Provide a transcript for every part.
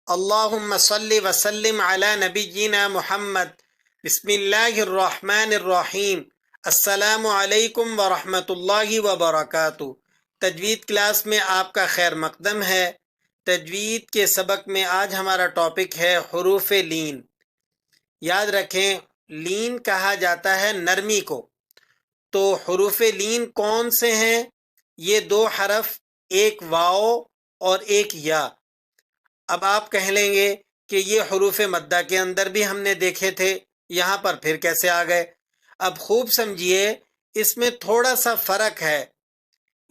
اللہم صلی وسلم علی نبینا محمد۔ بسم اللہ الرحمن الرحیم۔ السلام علیکم ورحمۃ اللہ وبرکاتہ۔ تجوید کلاس میں آپ کا خیر مقدم ہے۔ تجوید کے سبق میں آج ہمارا ٹاپک ہے حروف لین۔ یاد رکھیں، لین کہا جاتا ہے نرمی کو۔ تو حروف لین کون سے ہیں؟ یہ دو حرف، ایک واو اور ایک یا۔ اب آپ کہہ لیں گے کہ یہ حروف مدہ کے اندر بھی ہم نے دیکھے تھے، یہاں پر پھر کیسے آ گئے؟ اب خوب سمجھیے، اس میں تھوڑا سا فرق ہے۔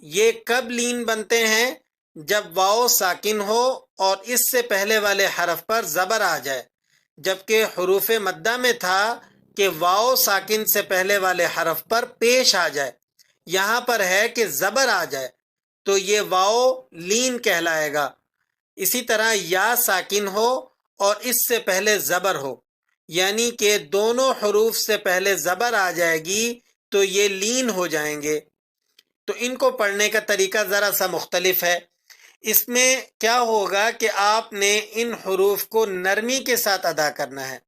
یہ کب لین بنتے ہیں؟ جب واو ساکن ہو اور اس سے پہلے والے حرف پر زبر آ جائے، جبکہ حروف مدہ میں تھا کہ واو ساکن سے پہلے والے حرف پر پیش آ جائے، یہاں پر ہے کہ زبر آ جائے، تو یہ واو لین کہلائے گا۔ اسی طرح یا ساکن ہو اور اس سے پہلے زبر ہو، یعنی کہ دونوں حروف سے پہلے زبر آ جائے گی تو یہ لین ہو جائیں گے۔ تو ان کو پڑھنے کا طریقہ ذرا سا مختلف ہے۔ اس میں کیا ہوگا کہ آپ نے ان حروف کو نرمی کے ساتھ ادا کرنا ہے،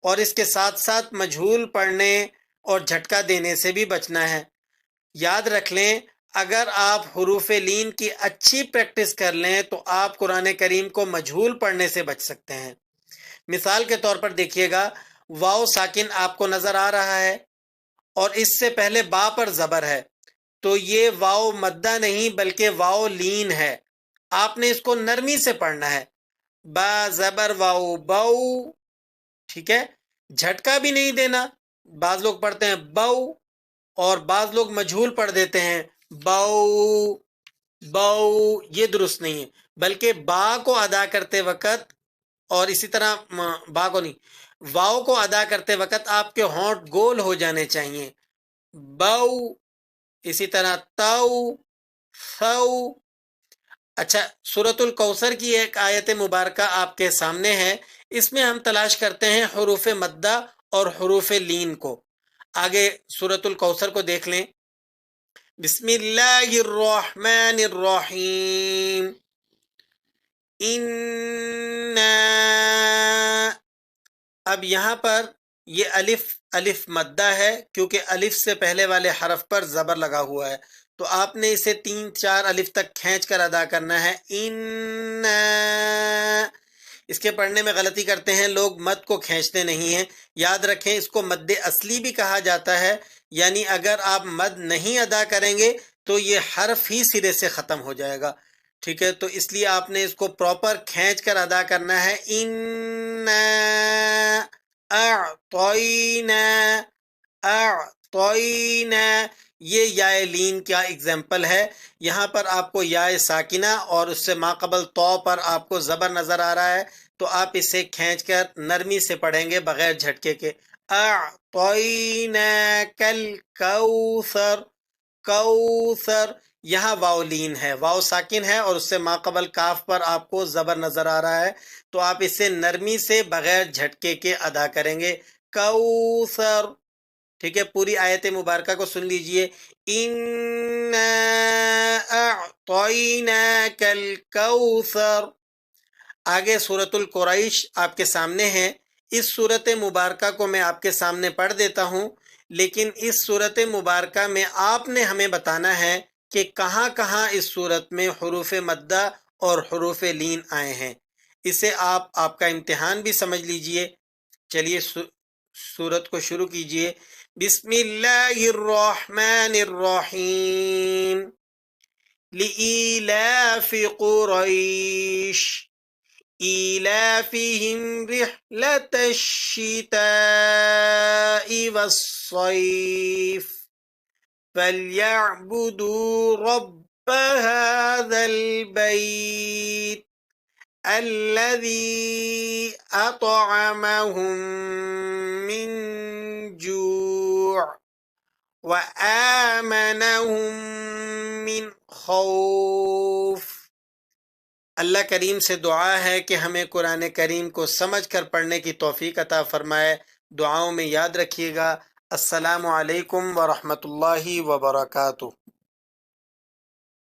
اور اس کے ساتھ ساتھ مجہول پڑھنے اور جھٹکا دینے سے بھی بچنا ہے۔ یاد رکھ لیں، اگر آپ حروف لین کی اچھی پریکٹس کر لیں تو آپ قرآن کریم کو مجہول پڑھنے سے بچ سکتے ہیں۔ مثال کے طور پر دیکھیے گا، واو ساکن آپ کو نظر آ رہا ہے اور اس سے پہلے با پر زبر ہے، تو یہ واو مدہ نہیں بلکہ واو لین ہے۔ آپ نے اس کو نرمی سے پڑھنا ہے، با زبر واو باؤ، ٹھیک ہے؟ جھٹکا بھی نہیں دینا۔ بعض لوگ پڑھتے ہیں باؤ اور بعض لوگ مجہول پڑھ دیتے ہیں باؤ باؤ، یہ درست نہیں ہے، بلکہ با کو ادا کرتے وقت، اور اسی طرح با کو نہیں، واؤ کو ادا کرتے وقت آپ کے ہونٹ گول ہو جانے چاہیے، باؤ، اسی طرح تاؤ، ثو۔ اچھا، سورۃ الکوثر کی ایک آیت مبارکہ آپ کے سامنے ہے، اس میں ہم تلاش کرتے ہیں حروف مدہ اور حروف لین کو۔ آگے سورۃ الکوثر کو دیکھ لیں۔ بسم اللہ الرحمن الرحیم۔ اب یہاں پر یہ الف مدہ ہے، کیونکہ الف سے پہلے والے حرف پر زبر لگا ہوا ہے، تو آپ نے اسے 3-4 الف تک کھینچ کر ادا کرنا ہے۔ اس کے پڑھنے میں غلطی کرتے ہیں لوگ، مد کو کھینچتے نہیں ہیں۔ یاد رکھیں، اس کو مد اصلی بھی کہا جاتا ہے، یعنی اگر آپ مد نہیں ادا کریں گے تو یہ حرف ہی سرے سے ختم ہو جائے گا، ٹھیک ہے؟ تو اس لیے آپ نے اس کو پراپر کھینچ کر ادا کرنا ہے۔ اعطینا، یہ یا لین کا ایگزامپل ہے۔ یہاں پر آپ کو یا ساکنہ اور اس سے ماقبل تو پر آپ کو زبر نظر آ رہا ہے، تو آپ اسے کھینچ کر نرمی سے پڑھیں گے بغیر جھٹکے کے۔ اعطیناک الکوثر، کوثر، یہاں واو لین ہے، واو ساکن ہے اور اس سے ماقبل کاف پر آپ کو زبر نظر آ رہا ہے، تو آپ اسے نرمی سے بغیر جھٹکے کے ادا کریں گے۔ کوثر، ٹھیک ہے؟ پوری آیت مبارکہ کو سن لیجئے۔ اِنَّا أَعْطَيْنَاكَ الْكَوْثَرَ۔ آگے سورۃ القریش آپ کے سامنے ہے۔ اس سورت مبارکہ کو میں آپ کے سامنے پڑھ دیتا ہوں، لیکن اس سورت مبارکہ میں آپ نے ہمیں بتانا ہے کہ کہاں کہاں اس سورت میں حروف مدہ اور حروف لین آئے ہیں۔ اسے آپ کا امتحان بھی سمجھ لیجئے۔ چلیے سورت کو شروع کیجئے۔ بسم اللہ الرحمن الرحیم۔ لإیلاف قریش إِيلَافِهِمْ رِحْلَةَ الشِّتَاءِ وَالصَّيْفِ فَلْيَعْبُدُوا رَبَّ هَذَا الْبَيْتِ الَّذِي أَطْعَمَهُم مِّن جُوعٍ وَآمَنَهُم مِّنْ خوف۔ اللہ کریم سے دعا ہے کہ ہمیں قرآن کریم کو سمجھ کر پڑھنے کی توفیق عطا فرمائے۔ دعاؤں میں یاد رکھیے گا۔ السلام علیکم ورحمۃ اللہ وبرکاتہ۔